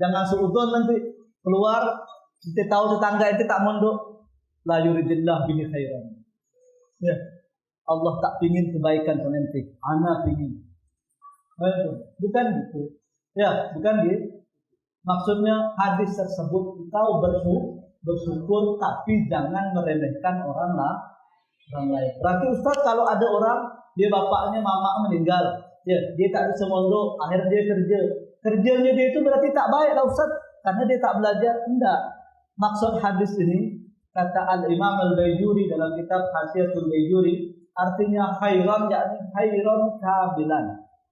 Jangan suudzon nanti keluar, kita tahu tetangga itu tak mondok, la yuridillah bihi khairan. Ya, Allah tak pingin kebaikan nanti, ana pingin. Bukan gitu. Ya, bukan gitu. Maksudnya hadis tersebut engkau bersyukur tapi jangan meremehkan orang lain. Berarti Ustaz kalau ada orang dia bapaknya mama meninggal, ya, dia tak bisa mondok, akhirnya dia kerja. Kerjanya dia itu berarti tak baik lah Ustaz, karena dia tak belajar. Enggak. Maksud hadis ini kata Al-Imam Al-Baijuri dalam kitab Hasyiatul Baijuri, artinya khairan, yakni khairan kabilan.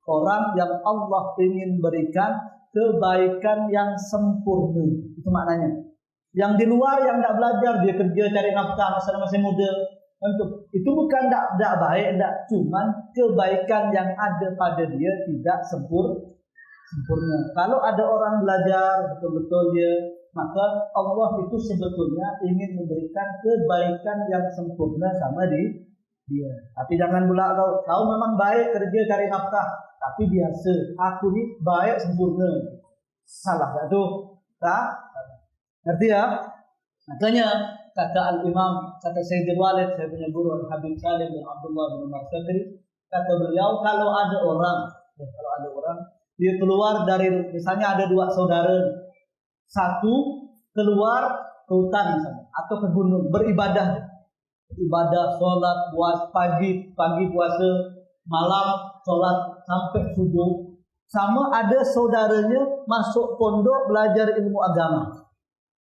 Orang yang Allah ingin berikan kebaikan yang sempurna. Itu maknanya. Yang di luar yang tak belajar, dia kerja cari nafkah masih muda. Itu bukan tak baik, tak, cuman kebaikan yang ada pada dia tidak sempurna. Kalau ada orang belajar betul-betul dia, maka Allah itu sebetulnya ingin memberikan kebaikan yang sempurna sama dia. Tapi jangan pula kau memang baik kerja cari nafkah, tapi biasa. Aku ni baik sempurna. Salah tak tu? Tak? Ngerti ya? Makanya kata Al-Imam, kata Sayyidul Walid, saya punya guru Al-Habib Salim bin Abdullah bin Umar Syakri, kata beliau kalau ada orang dia keluar dari, misalnya ada dua saudara, satu keluar ke hutan misalnya, atau ke gunung beribadah, sholat, pagi puasa, malam sholat sampai subuh. Sama ada saudaranya masuk pondok belajar ilmu agama.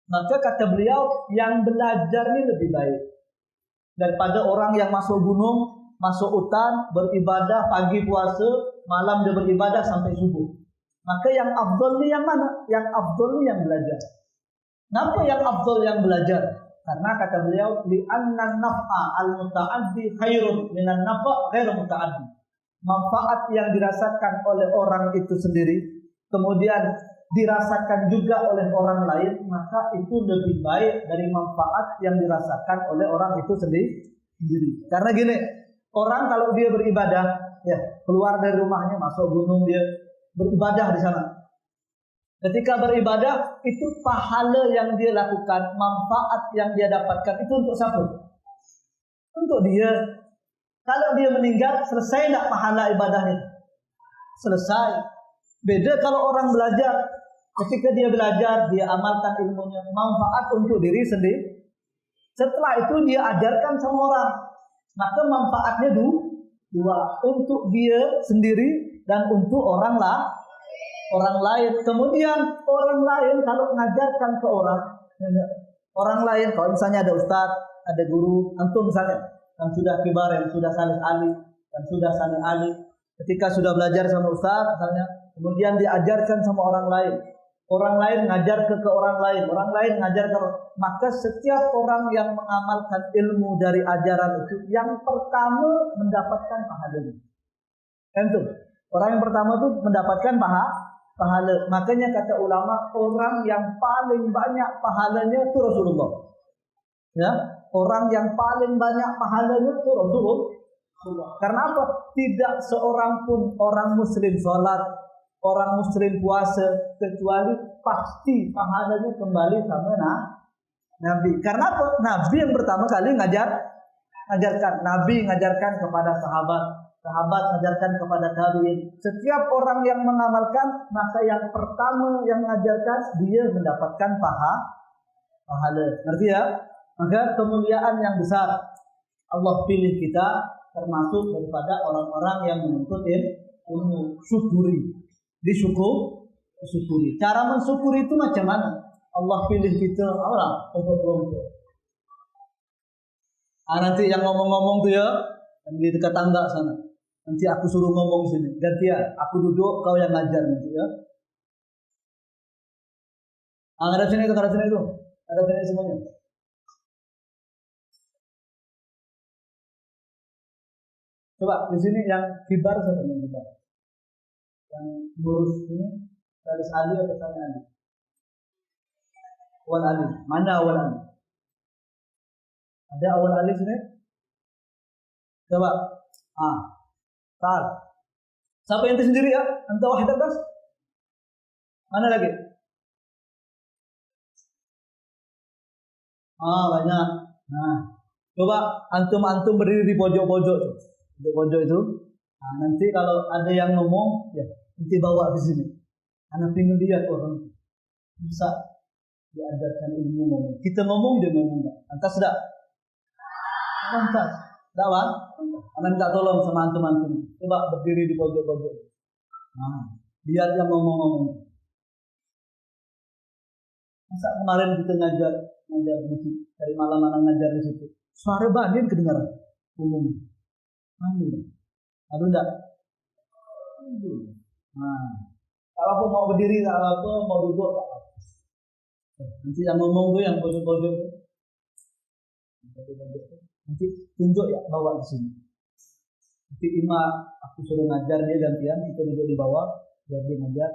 Maka kata beliau yang belajar ini lebih baik daripada orang yang masuk gunung, masuk hutan, beribadah pagi puasa, malam dia beribadah sampai subuh. Maka yang afdal ni yang mana? Yang afdal ni yang belajar. Kenapa yang afdal yang belajar? Karena kata beliau, li'anna naf'a al-muta'addi khairun minan naf'a ghairu muta'addi. Manfaat yang dirasakan oleh orang itu sendiri, kemudian dirasakan juga oleh orang lain, maka itu lebih baik dari manfaat yang dirasakan oleh orang itu sendiri. Karena gini, orang kalau dia beribadah, ya keluar dari rumahnya, masuk gunung, dia beribadah di sana. Ketika beribadah, itu pahala yang dia lakukan, manfaat yang dia dapatkan itu untuk siapa? Untuk dia. Kalau dia meninggal, selesai tidak pahala ibadahnya? Selesai. Beda kalau orang belajar. Ketika dia belajar, dia amalkan ilmunya, manfaat untuk diri sendiri. Setelah itu dia ajarkan sama orang. Maka manfaatnya dua, untuk dia sendiri dan untuk orang lain. Kemudian orang lain kalau mengajarkan ke orang lain, kalau misalnya ada ustaz, ada guru, antum misalnya yang sudah kibar, yang sudah salih ali, yang sudah sani ali, ketika sudah belajar sama ustaz misalnya, kemudian diajarkan sama orang lain ngajar ke orang lain ngajar ke, maka setiap orang yang mengamalkan ilmu dari ajaran itu yang pertama mendapatkan pahalanya. Tentu orang yang pertama itu mendapatkan pahala. Makanya kata ulama, orang yang paling banyak pahalanya itu Rasulullah. Ya, orang yang paling banyak pahalanya itu Rasulullah. Karena apa? Tidak seorang pun orang muslim sholat, orang muslim puasa, kecuali pasti pahalanya kembali sama Nabi. Karena apa? Nabi yang pertama kali ngajarkan. Nabi ngajarkan kepada sahabat ngajarkan kepada tabi'in. Setiap orang yang mengamalkan, maka yang pertama yang mengajarkan, dia mendapatkan pahala. Ngerti ya? Maka kemuliaan yang besar. Allah pilih kita termasuk daripada orang-orang yang menuntut ilmu. Syukuri. Disyukuri. Cara mensyukuri itu macam mana? Allah pilih kita orang kelompok. Nanti yang ngomong-ngomong tuh ya, yang di dekat tangga sana. Nanti aku suruh ngomong sini. Gantian, aku duduk, kau yang ngajar nanti ya. Ada sini itu, ada sini semuanya. Coba di sini yang kibar siapa yang kibar? Yang lurus ini Salis Ali atau Sani Ali? Awal Ali. Mana awal Ali? Ada awal Ali sini? Coba. Tal. Siapa ente sendiri ya? Anta wahid atas. Mana lagi? Banyak. Nah, coba antum berdiri di pojok-pojok tuh. Pojok-pojok itu. Nah, nanti kalau ada yang ngomong, ya nanti bawa ke sini. Anak pengen lihat orang bisa diajarkan ilmu ngomong. Kita ngomong, dia ngomong enggak. Lantas enggak? Lantas. Enggak, Bang? Anak minta tolong sama antum-antum. Coba berdiri di pojok-pojok. Nah, lihat yang ngomong-ngomong. Masa kemarin kita ngajar di situ, dari malam-malam ngajar di situ. Suara banding kedengaran umum. Aduh enggak? Nah, kalau aku mau berdiri, kalau aku mau duduk, nanti yang ngomong tuh yang pojok-pojok tuh. Nanti tunjuk ya bawa di sini. Nanti aku suruh ngajar dia gantian, kita duduk di bawah biar dia ngajar.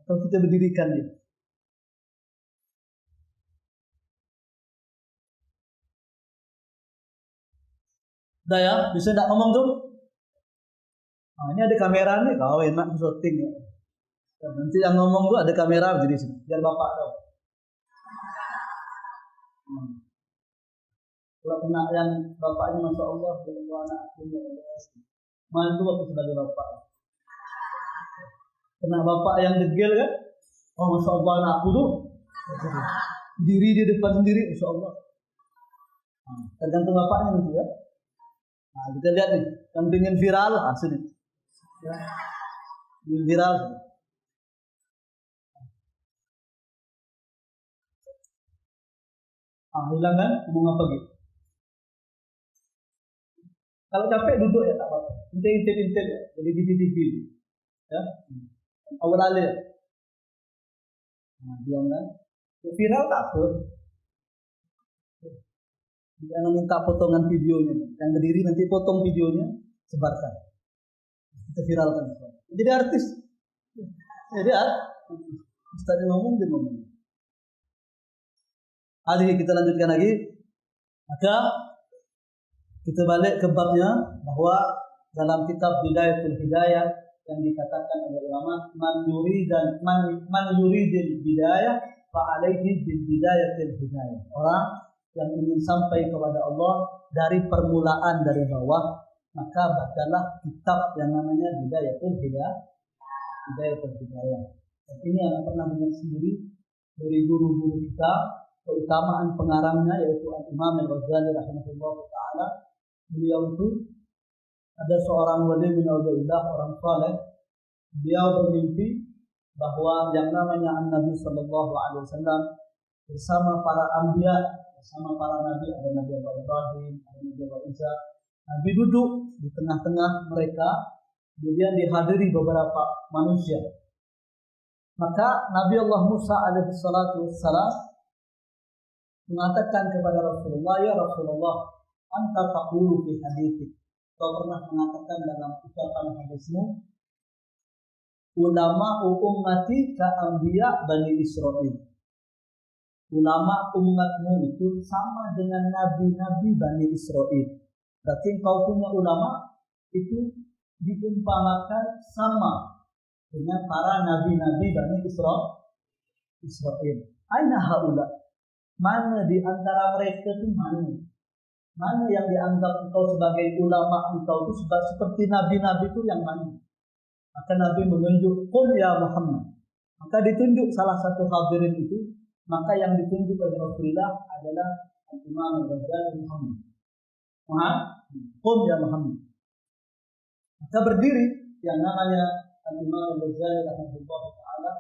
Atau kita berdirikan dia. Udah ya, bisa enggak ngomong tuh? Nah, ini ada kamera nih, kau enak syuting ya. Nanti yang ngomong tuh ada kamera jadi sini, biar bapak tahu. Kalau kena yang bapaknya masya Allah, kalau anak punya mantu aku sebagai bapak. Kena bapak yang degil kan? Oh masya Allah anakku tuh diri di depan sendiri, masya Allah. Tergantung bapaknya nanti ya. Nah, kita lihat nih, yang pengen viral, sini. Ya. Viral. Hilang kan? Ngomong apa gitu? Kalau capek duduk ya tak apa-apa. Intip ya. Jadi di TV. Ya. Awal alih. Nah, diam kan? Viral tak apa. Jangan minta potongan videonya. Yang berdiri nanti potong videonya, sebarkan. Kita viralkan. Jadi artis. Jadi Ustaz ngomong, dia ngomong. Kita lanjutkan lagi. Maka kita balik ke babnya bahwa dalam kitab Bidayatul Hidayah yang dikatakan oleh ulama man yuridil bidayah fa alaihi bil bidayatil hidayah. Orang yang ingin sampai kepada Allah dari permulaan dari bawah, maka bacalah kitab yang namanya Bidayatul Hidayah. Bidayatul Hidayah. Dan ini anak pernah dengar sendiri dari guru-guru kita, keutamaan pengarangnya yaitu Imam Al-Ghazali rahimahullah taala. Beliau itu ada seorang wali min auliyaillah, orang saleh. Beliau bermimpi bahwa yang namanya An-Nabi sallallahu alaihi wasallam bersama para anbiya, bersama para nabi, ada Nabi Allah Ibrahim, ada Nabi Allah Isa. Nabi duduk di tengah-tengah mereka, kemudian dihadiri beberapa manusia. Maka Nabi Allah Musa alaihi salatu wassalam mengatakan kepada Rasulullah, ya Rasulullah, anta taqulu fi haditsik. Kau pernah mengatakan dalam ucapan hadismu, ulama ummati ka anbiya Bani Israil. Ulama umatmu itu sama dengan nabi-nabi Bani Israil. Berarti kau punya ulama itu diumpamakan sama dengan para nabi-nabi Bani Israil. Aina haula? Mana di antara mereka itu mana? Mana yang dianggap engkau sebagai ulama engkau itu seperti nabi-nabi itu yang mana? Maka Nabi menunjuk, qul ya Muhammad. Maka ditunjuk salah satu hadirin itu. Maka yang ditunjuk oleh Rasulullah adalah Imam Al-Ghazali Muhammad. Qul ya Muhammad. Maka berdiri yang namanya Imam Al-Ghazali rahimahullah taala.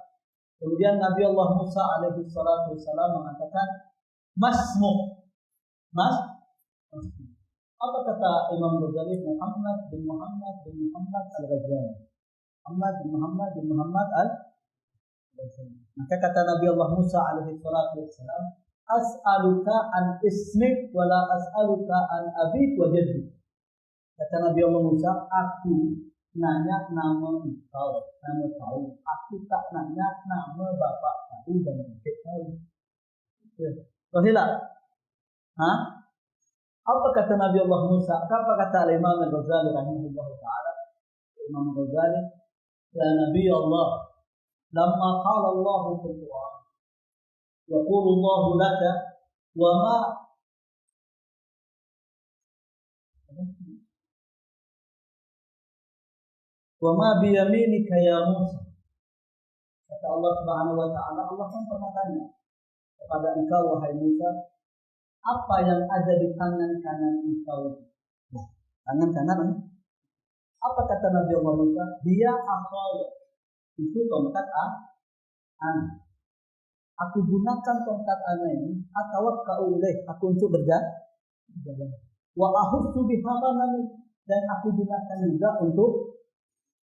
Kemudian Nabi Allah Musa alaihi salatu wassalam mengatakan, masmu. Apa kata Imam Ghazali? Muhammad bin Muhammad Al-Ghazali. Muhammad bin Muhammad Al-Ghazali. Maka kata Nabi Allah Musa alaihi salatu wassalam, as'aluka an ismik wala as'aluka an abik wa jaddik. Kata Nabi Allah Musa, aku nanya nama engkau, nama kau. Aku tak nanya nama bapak kau dan ibu kau. Baiklah. Apa kata Nabi Allah Musa? Apa kata Imam Al-Ghazali rahimahullah taala? Imam Ghazali, ya Nabi Allah, lamma qala Allah fil Quran, yaqulu Allah laka wa ma biyaminika ya Musa. Kata Allah Subhanahu wa taala, Allah kan pernah tanya kepada engkau wahai Musa, apa yang ada di tangan kanan engkau? Tangan kanan. Apa kata Nabi Allah Musa? Dia akhaya. Itu tongkat anak. Aku gunakan tongkat anak ini atawakkau ilaih, aku untuk berjalan. Wa ahussu biharanami, dan aku gunakan juga untuk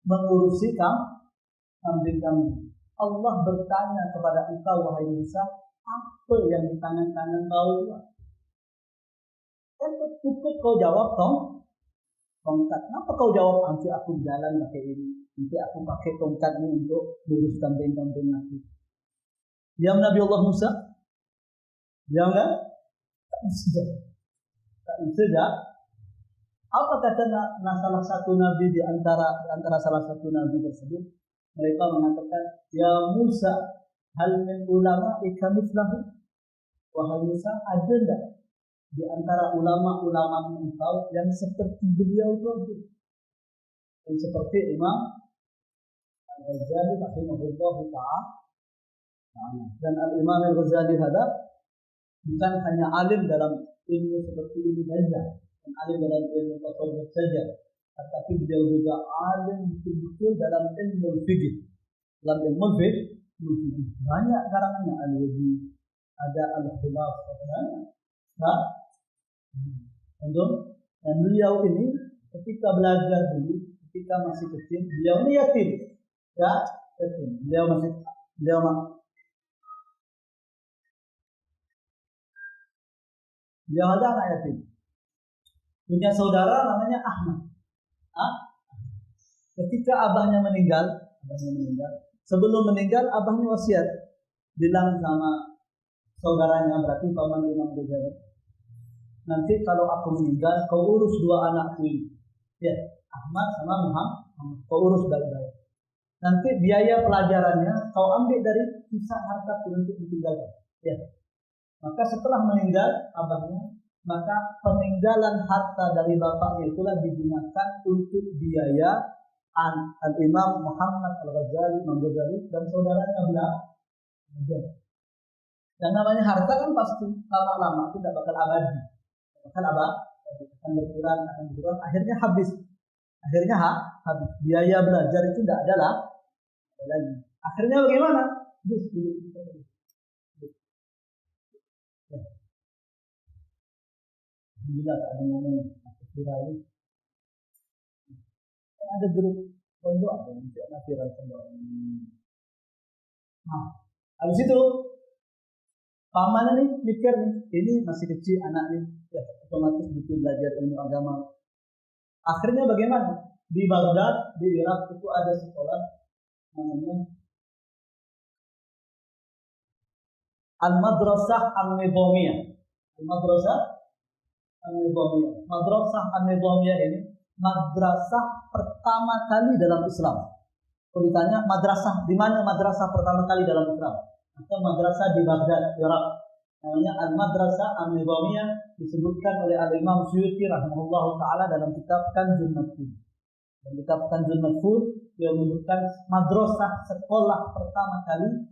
mengurusi kambing-kambing. Allah bertanya kepada engkau wahai Musa, apa yang di tangan kanan kau? Kan cukup kau jawab tongkat. Kenapa kau jawab nanti aku jalan pakai ini, nanti aku pakai tongkat ini untuk mengurus kambing-kambing aku? Diam Nabi Allah Musa? Diam kan? Tak bisa. Apa kata salah satu nabi di antara salah satu nabi tersebut? Mereka mengatakan, ya Musa, hal min ulama ikamithlahu. Wahai Musa, ada enggak di antara ulama-ulama engkau yang seperti beliau itu? Yang seperti Imam Al-Ghazali rahimahullah ta'ala. Dan Al-Imam Al-Ghazali bukan hanya alim dalam ilmu seperti ini saja, dan alim dalam ilmu tasawuf saja, tetapi beliau juga alim betul-betul dalam ilmu fikih. Dalam ilmu fikih banyak karangannya, Al-Waji, ada Al-Khulafah, dan beliau ini ketika belajar dulu, ketika masih kecil, beliau ini yatim, beliau ada anak yatim, punya saudara namanya Ahmad. Ketika abahnya meninggal, sebelum meninggal abahnya wasiat, bilang sama saudaranya, berarti paman Imam Ghazali, nanti kalau aku meninggal, kau urus dua anakku ini, ya, Ahmad sama Muhammad, kau urus baik-baik. Nanti biaya pelajarannya kau ambil dari sisa harta untuk ditinggalkan, ya. Maka setelah meninggal abahnya, maka peninggalan harta dari bapaknya itulah digunakan untuk biaya Al-Imam Muhammad Al-Ghazali, Imam Ghazali, dan saudaranya belajar. Dan namanya harta kan pasti lama-lama itu tidak bakal abadi, akan berkurang, akhirnya habis. Biaya belajar itu tidak ada lagi. Akhirnya bagaimana? Alhamdulillah tak ada ngomong viral. Ada grup pondok ada yang tidak viral pondok. Habis itu paman nih mikir nih, ini masih kecil anak nih, ya otomatis butuh belajar ilmu agama. Akhirnya bagaimana? Di Baghdad, di Irak itu ada sekolah namanya Al-Madrasah An-Nizamiyah. Madrasah An-Nizamiyah ini madrasah pertama kali dalam Islam. Kalau ditanya madrasah di mana madrasah pertama kali dalam Islam? Atau madrasah di Baghdad, Irak. Namanya Al-Madrasah An-Nizamiyah, disebutkan oleh Al-Imam Suyuti rahimahullah ta'ala dalam kitab Kanzul Madfun. Dalam kitab Kanzul Madfun, dia menyebutkan madrasah sekolah pertama kali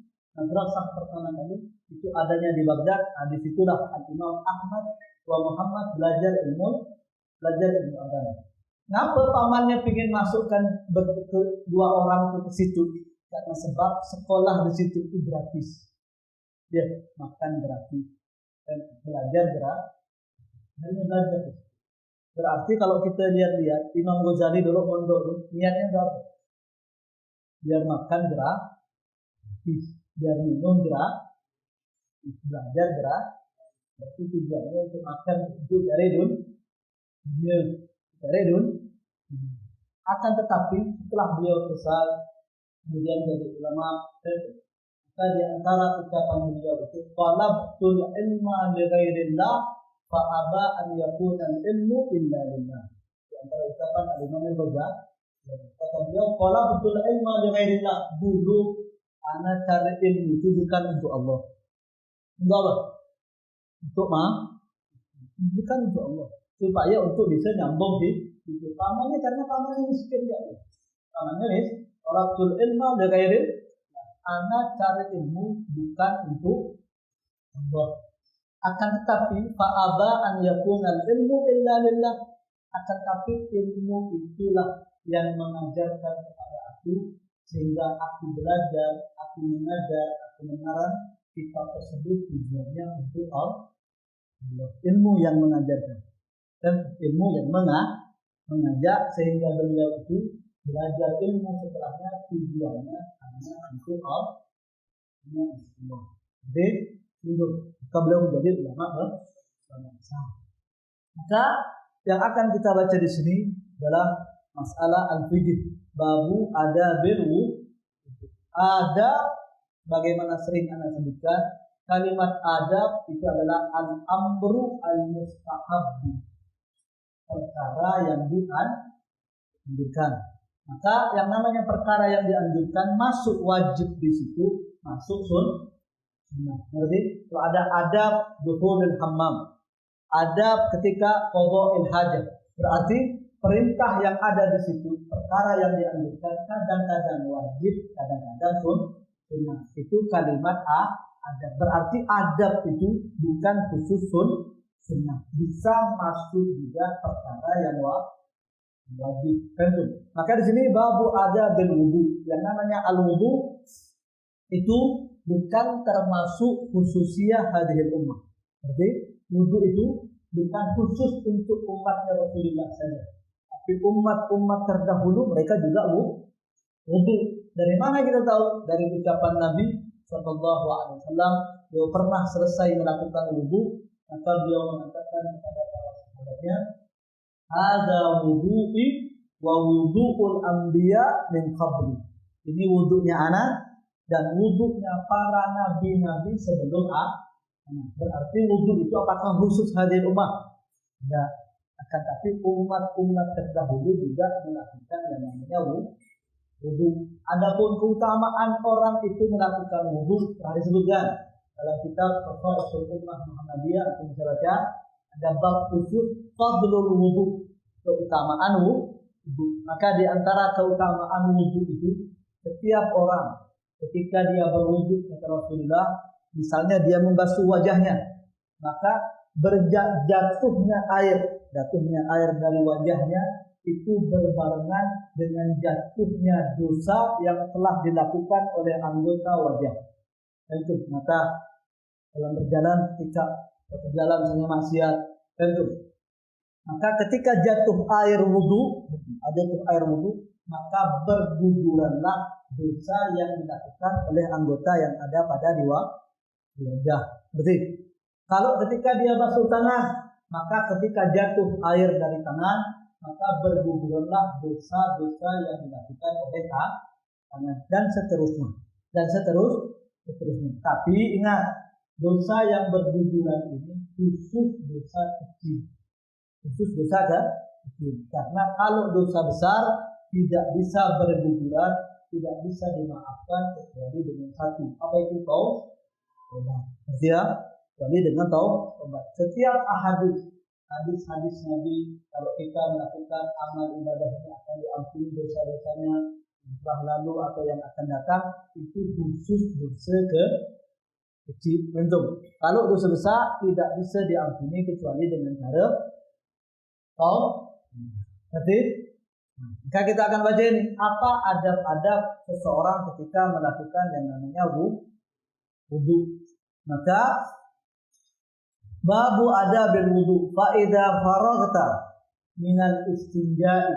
itu adanya di Baghdad. Di situlah Al-Imam Ahmad wa Muhammad belajar ilmu agama. Kenapa pamannya ingin masukkan dua orang ke situ? Karena sebab sekolah di situ itu gratis. Ya, makan gratis dan belajar gratis. Berarti kalau kita lihat Imam Ghazali dulu mondok niatnya berapa? Biar makan gratis, biar minum gratis, belajar gratis. Berarti tujuannya untuk makan untuk cari dunia. Akan tetapi setelah beliau selesai kemudian jadi ulama, maka di antara ucapan beliau itu talabtul ilma li ghairillah fa aba an yakuna ilmu illa lillah. Di antara ucapan Al-Imam Al-Ghazali, kata beliau qala betul ilma li ghairillah. Dulu ana cari ilmu itu bukan untuk Allah. Untuk apa? Untuk bukan untuk Allah. Supaya untuk bisa nyambung di itu. Pamannya karena pamannya miskin ya. Pamannya talatul ilma li ghairillah. Ana cari ilmu bukan untuk Allah. Akan tetapi fa'aba an yakuna ilmu illa lillah. Akan tetapi ilmu itulah yang mengajarkan kepada aku sehingga aku belajar, aku mengajar, aku mengarang kitab tersebut tujuannya untuk Allah. Ilmu yang mengajarkan dan ilmu yang mengajak sehingga beliau itu belajar ilmu setelahnya tujuannya hanya untuk Allah. Jadi untuk beliau menjadi ulama besar. Maka yang akan kita baca di sini adalah masalah al-fiqh, babu adabil wudu. Adab, bagaimana sering Anda sebutkan, kalimat adab itu adalah al-amru al-mustahab, perkara yang dianjurkan. Maka yang namanya perkara yang dianjurkan masuk wajib di situ, masuk sunnah. Berarti kalau ada adab dukhulul hammam, adab ketika qada'il hajat, berarti perintah yang ada di situ, perkara yang dianjurkan kadang-kadang wajib, kadang-kadang sunnah. Itu kalimat adab. Berarti adab itu bukan khusus sunnah, bisa masuk juga perkara yang wajib. Tentu. Maka di sini babu adabil wudu. Yang namanya al-wudu itu bukan termasuk khususiyah hadhil ummah. Jadi wudu itu bukan khusus untuk umatnya Rasulullah saja. Tapi umat-umat terdahulu mereka juga wudu. Dari mana kita tahu? Dari ucapan Nabi Sallallahu Alaihi Wasallam, beliau pernah selesai melakukan wudu, maka beliau mengatakan kepada para sahabatnya, "Ada wudu'i wa wudu'ul anbiya min qabli." Ini wudunya anak dan wudunya para nabi-nabi sebelum berarti wudu itu apakah khusus hadir umat? Tidak. Akan tapi umat-umat terdahulu juga melakukan yang namanya wudu. Adapun keutamaan orang itu melakukan wudu telah disebutkan dalam kitab Fathul Ummah Muhammadiyah, atau bisa baca ada bab khusus fadlul wudu, keutamaan wudu. Maka di antara keutamaan wudu itu setiap orang ketika dia berwudu, kata Rasulullah, misalnya dia membasuh wajahnya, maka jatuhnya air dari wajahnya itu berbarengan dengan jatuhnya dosa yang telah dilakukan oleh anggota wajah. Tentu, maka dalam berjalan ketika berjalan misalnya maksiat, tentu. Maka ketika jatuh air wudu, maka berguguranlah dosa yang dilakukan oleh anggota yang ada pada wajah. Berarti kalau ketika dia basuh tangan, maka ketika jatuh air dari tangan, maka berguguranlah dosa-dosa yang dilakukan oleh tangan, dan seterusnya. Tapi ingat, dosa yang berguguran ini khusus dosa kecil. Karena kalau dosa besar tidak bisa berguguran, tidak bisa dimaafkan kecuali dengan satu. Apa itu? Taubat. Kecuali dengan taubat. Setiap hadis Nabi, kalau kita melakukan amal ibadahnya akan diampuni dosa-dosanya yang telah lalu atau yang akan datang, itu khusus dosa kecil. Kalau dosa besar tidak bisa diampuni kecuali dengan cara Jadi, maka kita akan baca ini apa adab-adab seseorang ketika melakukan yang namanya wudu. Maka babu adabil wudu, fa idza faraghta minal istinja'i.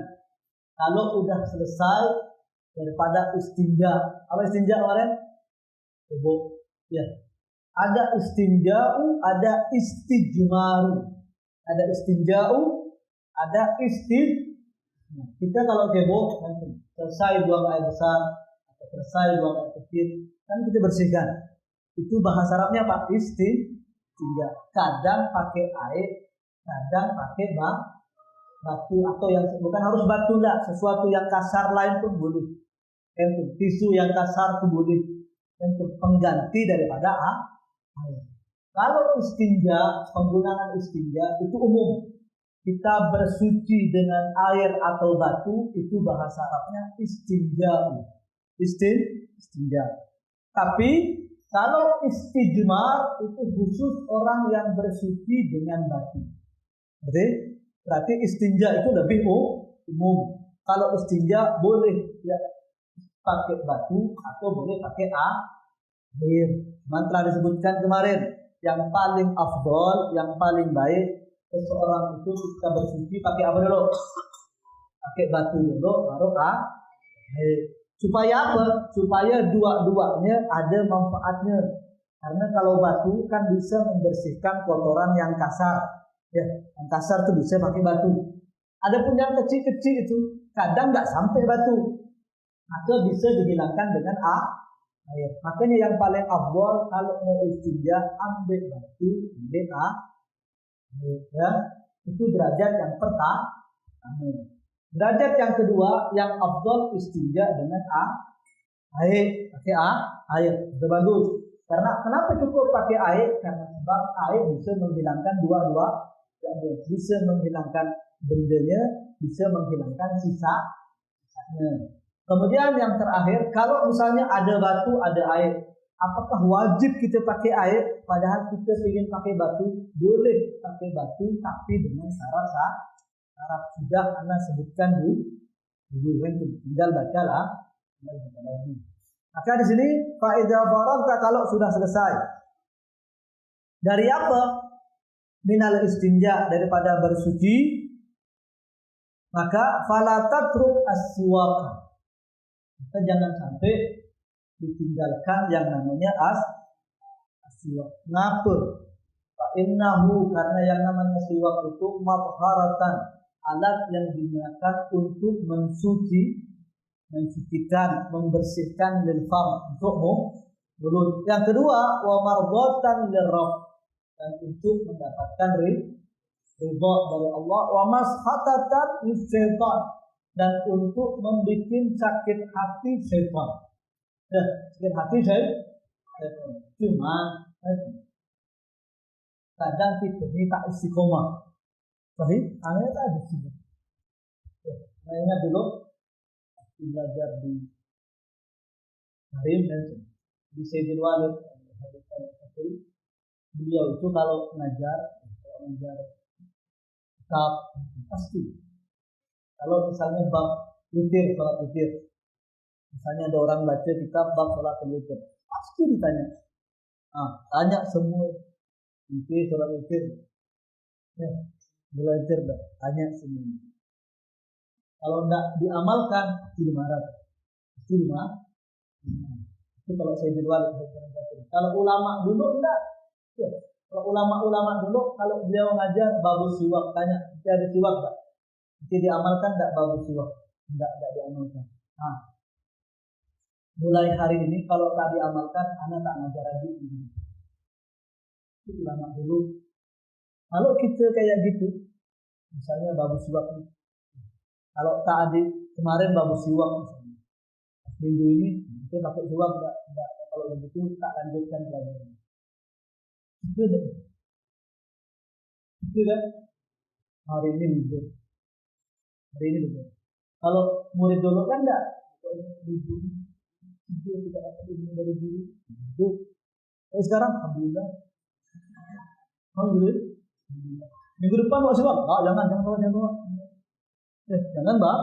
Kalau udah selesai daripada istinja. Apa istinja kemarin? Ya. Ada istinja'u, ada istijmaru. Ada istinja'u, ada kita kalau kebo selesai buang air besar atau selesai buang air kecil, kan kita bersihkan. Itu bahasa Arabnya apa? Istinja. Kadang pakai air, kadang pakai batu atau yang bukan harus batu lah, sesuatu yang kasar lain pun boleh. Tisu yang kasar pun boleh. Pengganti daripada air. Kalau istinja, penggunaan istinja itu umum. Kita bersuci dengan air atau batu itu bahasa Arabnya istinja. Istinja. Tapi kalau istijmar itu khusus orang yang bersuci dengan batu. Berarti istinja itu lebih umum. Kalau istinja boleh ya pakai batu atau boleh pakai air. Mantra disebutkan kemarin, yang paling afdol, yang paling baik seseorang itu ketika bersuci pakai apa dulu? Pakai batu dulu, baru air. Supaya apa? Supaya dua-duanya ada manfaatnya. Karena kalau batu kan bisa membersihkan kotoran yang kasar. Ya, yang kasar itu bisa pakai batu. Adapun yang kecil-kecil itu kadang nggak sampai batu, maka bisa dihilangkan dengan air. Makanya yang paling afdal kalau mau istinja ambil batu, ambil air. Ya, itu derajat yang pertama. Derajat yang kedua, yang afdal istinja dengan air, pakai air, itu bagus. Karena kenapa cukup pakai air? Karena sebab air bisa menghilangkan dua-dua, bisa menghilangkan bendanya, bisa menghilangkan sisanya. Kemudian yang terakhir, kalau misalnya ada batu, ada air, apakah wajib kita pakai air? Padahal kita ingin pakai batu, boleh pakai batu, tapi dengan syarat sudah Anda sebutkan dulu, tinggal bacalah, lagi. Maka di sini faedah faragta, kalau sudah selesai dari apa? Minal istinja, daripada bersuci, maka fala tatruk as-siwak. Maka jangan sampai ditinggalkan yang namanya as-siwak. Ngapa? Fa innahu, karena yang namanya siwak itu mabharatan, alat yang digunakan untuk mensucikan, membersihkan lil fam, untuk mulut. Yang kedua, wa mardatan lirrabb, dan untuk mendapatkan ridha dari Allah, wa mashatatan lisyaitan, dan untuk membuat sakit hati syaitan. Sakit hati syaitan. Cuma kadang kita ini tak istiqomah. Sahih? Aneh tadi sih. Saya ingat dulu belajar di Karim dan di Sayyidil Walid, beliau itu kalau mengajar kitab pasti. Kalau misalnya bab witir, sholat witir, misalnya ada orang baca kitab bab sholat witir, pasti ditanya. Tanya semua, witir, sholat witir, belajar dah, tanya semua. Kalau tidak diamalkan, pasti dimarah. Itu kalau saya di luar. Kalau ulama dulu enggak. Ya. Kalau ulama dulu, kalau beliau ngajar bagus siwak, tanya, ada siwak tak? Jadi diamalkan enggak bagus siwak? Enggak diamalkan. Mulai hari ini kalau tak diamalkan, anak tak ngajar lagi. Itu ulama dulu. Kalau kita kayak gitu, misalnya bagus siwak, kalau tak ada kemarin bagus siwak misalnya, minggu ini kita pakai siwak enggak, kalau begitu tak lanjutkan pelajaran. Itu kan hari ini libur. Kalau murid dulu kan enggak, libur. Dia tidak dapat ilmu dari guru. Itu. Tapi sekarang alhamdulillah. Minggu depan mau siwak? Jangan bawa. Jangan bang.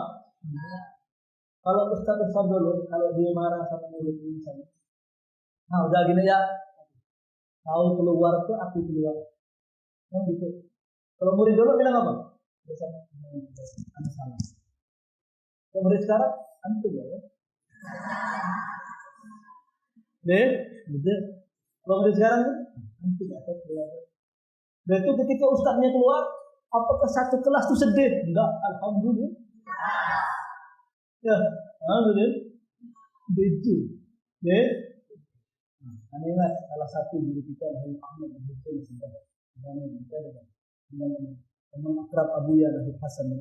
Kalau ustaz dulu, kalau dia marah sama murid ini misalnya, udah gini ya, tahu keluar tuh aku keluar, gitu. Kalau murid dulu bilang apa? Biasanya anda salah. Kalau murid sekarang, antum ya. Gitu. Kalau murid sekarang tuh, antum ya keluar. Dan itu ketika ustaznya keluar, apakah satu kelas itu sedih? Enggak, alhamdulillah. Ya, alhamdulillah. Begitu. Anda ingat salah satu guru kita, Habib Ahmad, sudah Memang akrab Abu Ya Nabi Hasan.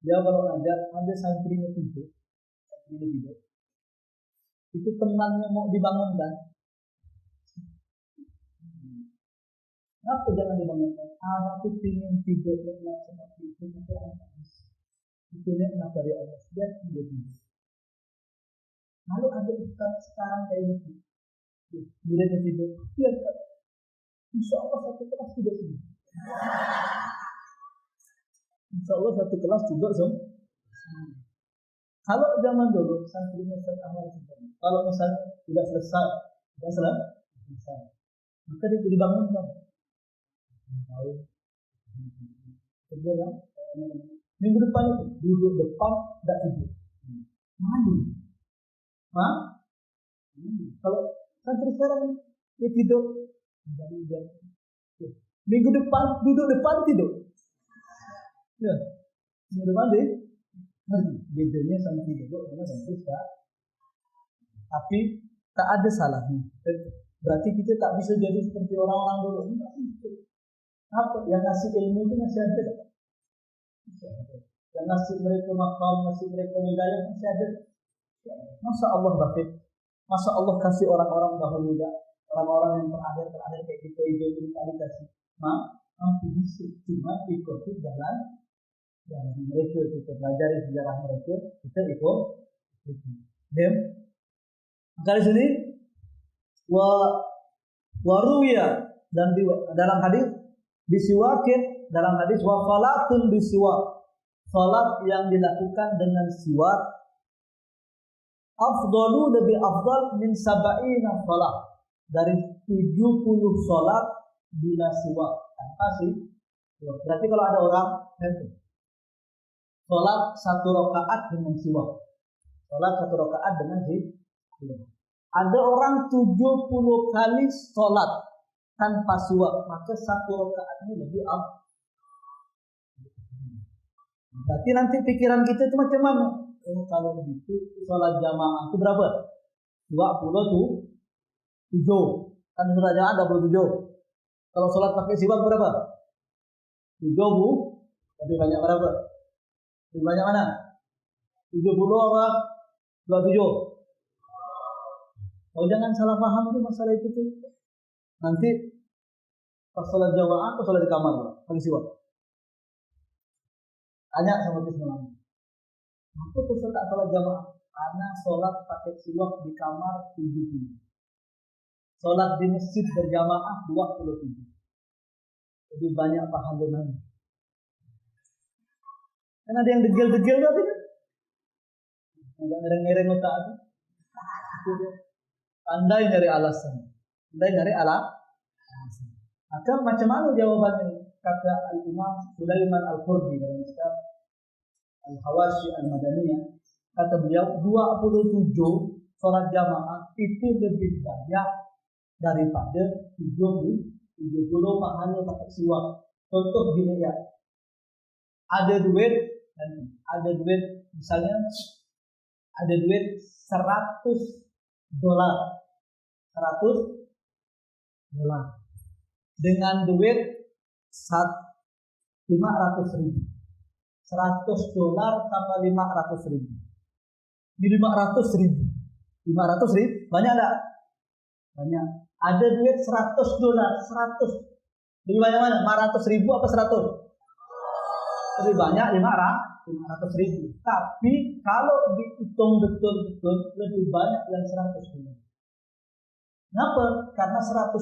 Dia kalau ngajar ada santrinya tidur, itu temannya mau dibangunkan. Kenapa jangan dibangunkan? Anak itu ingin tidur nikmat seperti itu, tapi anak itu nikmat dari Allah. Dia tidak tidur. Lalu ada ustaz sekarang kayak gitu, muridnya tidur, dia insya Allah satu kelas tidur semua. Insya Allah satu kelas tidur semua. Kalau zaman dulu santrinya Ustaz Ahmad Subhan, kalau misalnya sudah selesai, maka dia dibangunkan. Tahu? Kedua, minggu depan itu duduk depan tidak tidur. Malu. Kalau santri sekarang dia tidur, minggu depan duduk depan tidur. Ya, minggu depan deh. Bedanya santri duduk sama santri sekarang. Tapi tak ada salahnya. Berarti kita tak bisa jadi seperti orang-orang dulu. Apa yang ngasih ilmu itu masih ada? Yang ngasih mereka makam, ngasih mereka hidayah masih ada. Masa Allah bafit? Masa Allah kasih orang-orang dahulu ya? Orang-orang yang terakhir kayak kita ini tadi kasih. Mampu bisa cuma ikuti jalan mereka, kita pelajari sejarah mereka, kita ikut. Dem. Maka di sini waruya dan dalam hadis bisiwakin, dalam hadis wafalatun bisiwak, salat yang dilakukan dengan siwak afdalu, lebih afdal min sab'ina salat, dari 70 salat bila siwak tanpa siwak. Berarti kalau ada orang salat 1 rakaat dengan siwak, salat 1 rakaat dengan siwak. Ada orang 70 kali salat tanpa siwak, maka 1 rakaatnya lebih afdal. Berarti nanti pikiran kita itu macam mana? Kalau begitu sholat jamaah itu berapa? 27. Kan sholat jamaah 27. Kalau sholat pakai siwak berapa? 7 bu. Lebih banyak berapa? Lebih banyak mana? 70 apa? 27. Oh, jangan salah paham tuh masalah itu tuh. Nanti pas sholat jamaah atau sholat di kamar pakai siwak. Tanya sama Bismillah. Aku tuh tak sholat jamaah karena sholat pakai siwak di kamar 70. Sholat di masjid berjamaah 27. Lebih banyak pahalanya. Kan ada yang degil-degil tapi kan agak ngereng-ngereng otak itu. Pandai nyari alasan. Maka macam mana jawabannya? Kata Al-Imam Sulaiman Al-Qurdi dalam kitab Al-Hawashi Al-Madaniyah, kata beliau 27 sholat jamaah itu lebih banyak daripada 70 pahala pakai siwak. Contoh gini ya, ada duit misalnya ada duit $100 dengan duit $500.000. $100 sama 500.000. Di 500.000 banyak enggak? Banyak. Ada duit $100. Lebih banyak mana? 500.000 apa 100? Lebih banyak 500.000. Tapi kalau dihitung betul-betul lebih banyak yang $100. Kenapa? Karena $100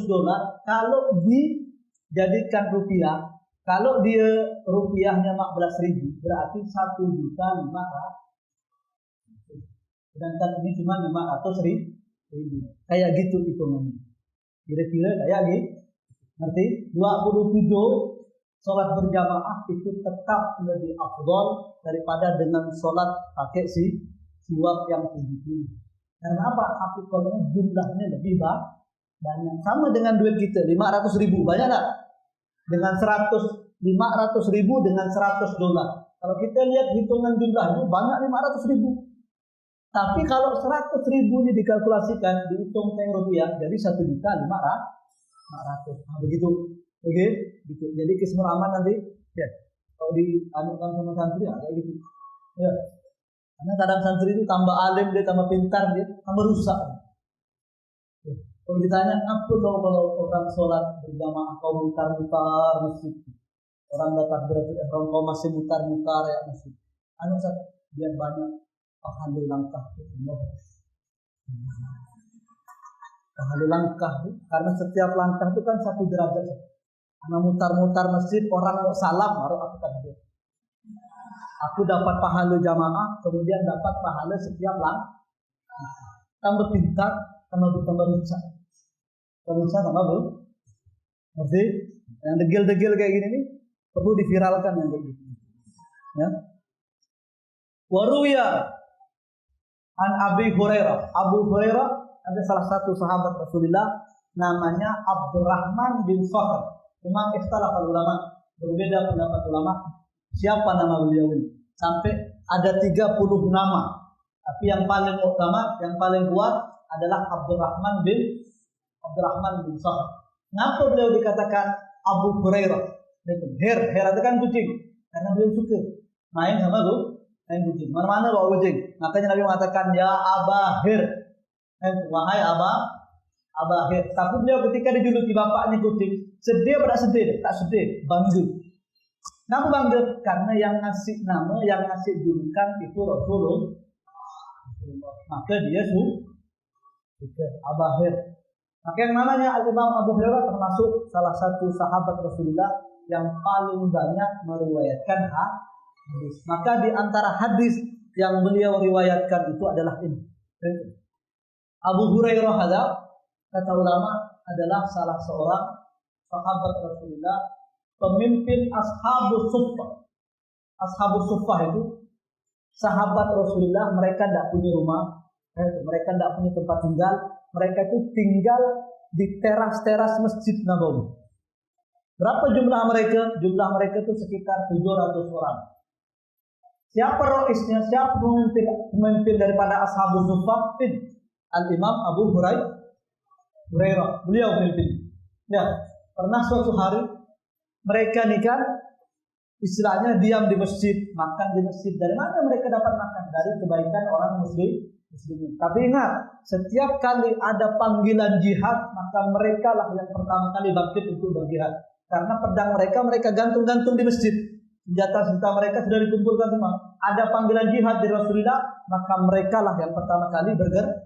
kalau dijadikan rupiah, kalau dia rupiahnya 14.000 berarti 1.500.000. Sedangkan ini cuma 500.000. Kayak gitu hitungannya. Kira-kira kayak gitu. Ngerti? 27 sholat berjamaah itu tetap lebih afdal daripada dengan sholat pakai siwak yang 70. Karena apa? Hakikatnya jumlahnya lebih banyak. Sama dengan duit kita 500.000, banyak nggak? Dengan 500.000 dengan $100. Kalau kita lihat hitungan jumlahnya banyak 500.000. Tapi kalau 100.000 ini dikalkulasikan dihitung dengan rupiah jadi 1.500.000. Nah, begitu. Oke. gitu. Jadi Kismul Aman nanti ya kalau dianukan sama santri ya kayak gitu. Ya. Karena kadang santri itu tambah alim dia, tambah pintar dia, tambah rusak. Ya. Kalau ditanya apa kalau orang sholat berjamaah kau mutar-mutar masjid, orang datang berarti orang kau masih mutar-mutar ya masjid. Anu biar banyak pahala langkah Allah. Pahala langkah karena setiap langkah itu kan satu derajat. Karena mutar-mutar masjid orang mau salam baru aku kan dia. Aku dapat pahala jamaah, kemudian dapat pahala setiap langkah. Tambah pintar, tambah rusak. Rusak tambah belum. Berarti yang degil-degil kayak gini nih perlu diviralkan yang kayak gitu. Ya. Waruya an Abi Hurairah. Abu Hurairah ada salah satu sahabat Rasulullah namanya Abdurrahman bin Sakhr. Memang istilah ulama berbeda pendapat ulama siapa nama beliau ini. Sampai ada 30 nama. Tapi yang paling utama, yang paling kuat adalah Abdurrahman bin Sakhr. Kenapa beliau dikatakan Abu Hurairah? Her itu kan kucing. Karena beliau suka main sama main kucing. Mana-mana bawa kucing. Makanya Nabi mengatakan ya Abahir. Wahai Abahir. Tapi beliau ketika dijuluki bapaknya kucing, sedih pada sedih, tak sedih, bangga. Kenapa bangga? Karena yang ngasih nama, yang ngasih julukan itu Rasulullah. Maka dia suka Abahir. Maka yang namanya Al-Imam Abu Hurairah termasuk salah satu sahabat Rasulullah yang paling banyak meriwayatkan hadis. Maka di antara hadis yang beliau riwayatkan itu adalah ini. Abu Hurairah kata ulama adalah salah seorang sahabat Rasulullah, pemimpin Ashabus Suffah. Ashabus Suffah itu sahabat Rasulullah, mereka tidak punya rumah, mereka tidak punya tempat tinggal, mereka itu tinggal di teras-teras Masjid Nabawi. Berapa jumlah mereka? Jumlah mereka itu sekitar 700 orang. Siapa roisnya? Siapa pemimpin daripada Ashabus Suffah? Al-Imam Abu Hurairah. Beliau pemimpin. Ya, pernah suatu hari mereka nikah, istilahnya diam di masjid, makan di masjid. Dari mana mereka dapat makan? Dari kebaikan orang muslimin. Tapi ingat, setiap kali ada panggilan jihad, maka mereka lah yang pertama kali bangkit untuk berjihad. Karena pedang mereka gantung-gantung di masjid. Senjata-senjata mereka sudah dikumpulkan semua. Ada panggilan jihad di Rasulullah, maka mereka lah yang pertama kali bergerak.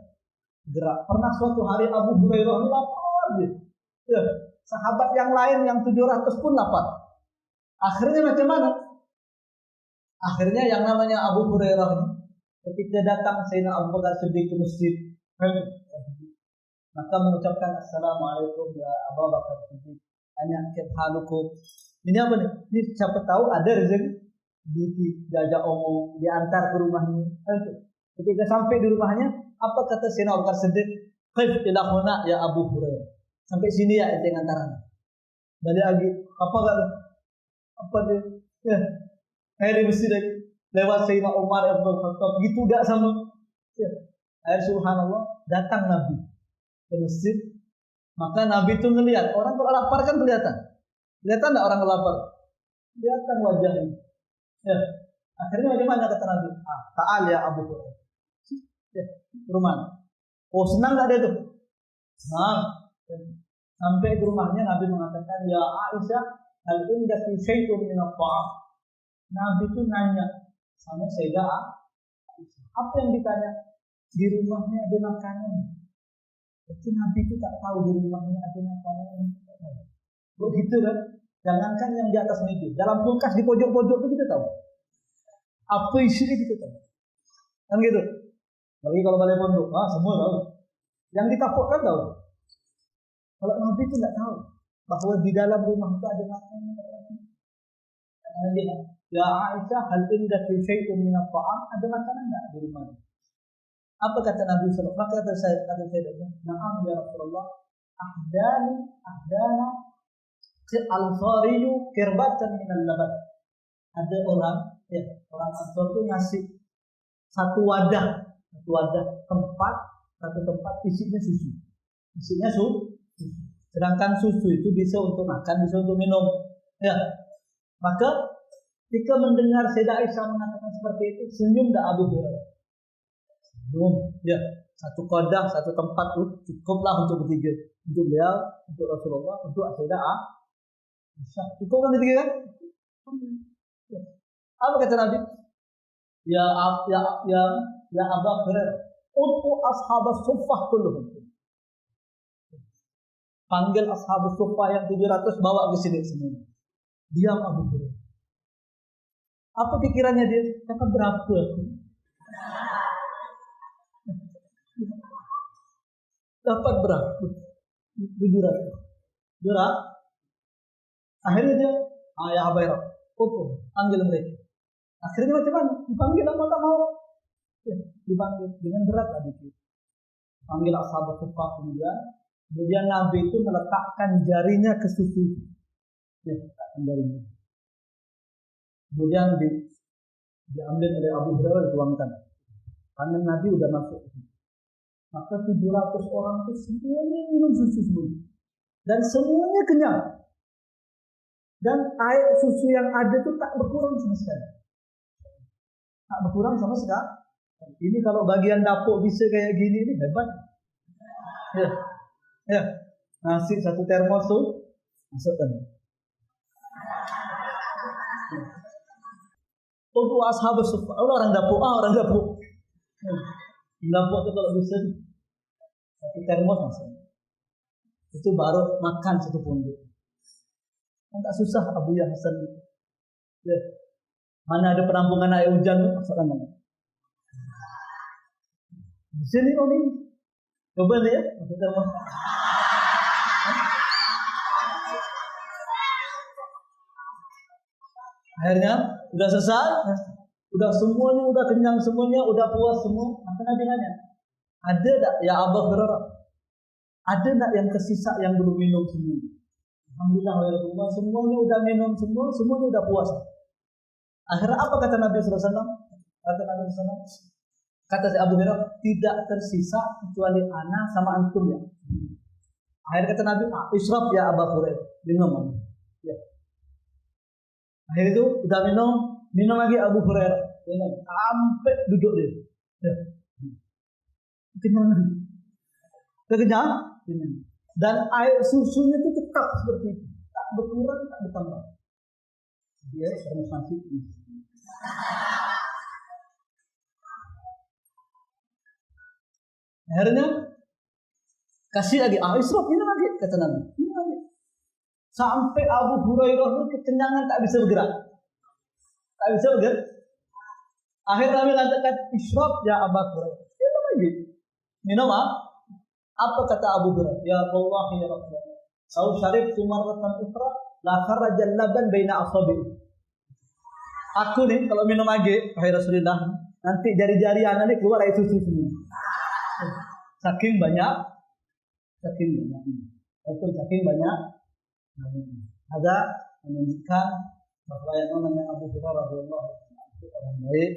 Pernah suatu hari Abu Hurairah ini lapar gitu. Ya, sahabat yang lain yang 700 pun lapar. Akhirnya macam mana? Akhirnya yang namanya Abu Hurairah ini ketika datang Sayyidina Abu Bakar Siddiq ke masjid, maka mengucapkan Assalamualaikum ya Abu Bakar Siddiq. Hanya halukum. Ini apa nih? Ini siapa tahu ada rezeki diajak omong, diantar ke rumahnya. Ketika sampai di rumahnya, apa kata Sayyidina Abu Bakar Siddiq? Qif ila huna ya Abu Hurairah. Sampai sini ya ente ngantaran. Balik lagi. Apa dia? Ya. Akhirnya mesti lewat Sayyidina Umar Abdul Khattab gitu enggak sama. Ya. Akhirnya subhanallah datang Nabi ke masjid. Maka Nabi itu ngelihat orang kalau lapar kan kelihatan. Kelihatan enggak orang lapar? Kelihatan wajahnya. Ya. Akhirnya bagaimana kata Nabi? Ta'al ya Abu Hurairah. Ya, rumah. Oh senang enggak dia tuh? Senang. Sampai ke rumahnya Nabi mengatakan ya Aisyah hal indaki syai'un min at-ta'am. Nabi itu nanya sama Sayyidah Aisyah. Apa yang ditanya? Di rumahnya ada makanan. Jadi Nabi itu tak tahu di rumahnya ada makanan. Begitu kan? Jangankan yang di atas meja, dalam kulkas di pojok-pojok itu kita tahu. Apa isinya kita tahu. Kan gitu. Lagi kalau balik pondok, semua tahu. Yang ditapukkan tahu. Kalau Nabi itu tidak tahu bahwa di dalam rumah itu ada makanan. Karena dia, ya Aisyah, hal indaki syai'un min at-ta'am, ada makanan enggak di rumah? Apa kata Nabi sallallahu alaihi wasallam? Kata saya, "Na'am ya Rasulullah, ahdana al-ansariyu kirbatan min al-laban." Ada orang Ansar itu ngasih satu wadah tempat, satu tempat isinya susu. Isinya susu. Sedangkan susu itu bisa untuk makan, bisa untuk minum. Ya, maka ketika mendengar Sayyidah Aisyah mengatakan seperti itu, senyum dah Abu Hurairah. Senyum, ya. Satu qadah, satu tempat cukuplah untuk bertiga. Untuk beliau, untuk Rasulullah, untuk Sayyidah Aisyah. Cukup kan bertiga kan? Ya. Apa kata Nabi? Ya Abu Hurairah, ud'u ashabas suffah kulluhum. Panggil ashabus suffah yang 700 bawa ke sini semua. Diam Abu Hurairah. Apa pikirannya dia? Dapat berapa aku? Dapat berapa? 700. Berat. Akhirnya dia, ya Abu Hurairah, panggil mereka. Akhirnya macam mana? Dipanggil apa tak mau? Ya, dipanggil dengan berat tadi. Panggil ashabus suffah kemudian Nabi itu meletakkan jarinya ke susu. Ya, letakkan jarinya. Kemudian diambil oleh Abu Hurairah, dituangkan. Karena Nabi udah masuk. Maka 700 orang itu semuanya minum susu semua. Dan semuanya kenyang. Dan air susu yang ada itu tak berkurang sama sekali. Tak berkurang sama sekali. Ini kalau bagian dapur bisa kayak gini, ini hebat. Ya. Nasi satu termos tuh masukkan. Untuk ashabus suffah, orang dapur, orang dapur. Dapur itu kalau bisa satu termos masuk. Itu baru makan satu pondok. Kan tak susah Abu Hasan. Ya. Mana ada penampungan air hujan, masukkan mana. Di sini ini. Coba deh ya, satu termos. Akhirnya udah selesai, udah semuanya udah kenyang semuanya, udah puas semua. Maka Nabi nanya, ada tak ya Abu Hurairah? Ada tak yang tersisa yang belum minum semua? Alhamdulillah ya Rasulullah, semuanya udah minum semua, semuanya udah puas. Akhirnya apa kata Nabi SAW? Kata Nabi SAW, kata si Abu Hurairah, tidak tersisa kecuali ana sama antum ya. Akhirnya kata Nabi, israf ya Abu Hurairah, minum. Ya. Akhirnya itu udah minum lagi Abu Hurairah, minum sampai duduk dia. Ya. Kenyang. Kenyang. Dan air susunya itu tetap seperti itu, tak berkurang, tak bertambah. Dia termosasi. Akhirnya kasih lagi, israf ini lagi kata Nabi. Ini lagi. Sampai Abu Hurairah itu kekenyangan tak bisa bergerak. Tak bisa bergerak. Akhirnya Nabi lanjutkan, israf ya Abu Hurairah. Minum lagi. Minum apa kata Abu Hurairah? Ya Allah ya Rasulullah. Sau syaribtu marratan ukhra la kharajal laban baina asabi. Aku nih kalau minum lagi, wahai Rasulullah, nanti jari-jari anak nih keluar air susu semua. Saking banyak. Itu saking banyak. Ada menunjukkan bahwa yang namanya Abu Hurairah radhiyallahu anhu orang baik,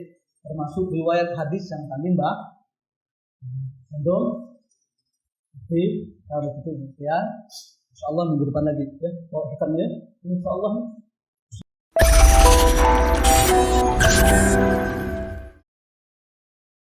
termasuk riwayat hadis yang tadi Mbak Sendong. Jadi kalau itu demikian, insyaallah minggu depan lagi ya. Bawa kitabnya, insyaallah.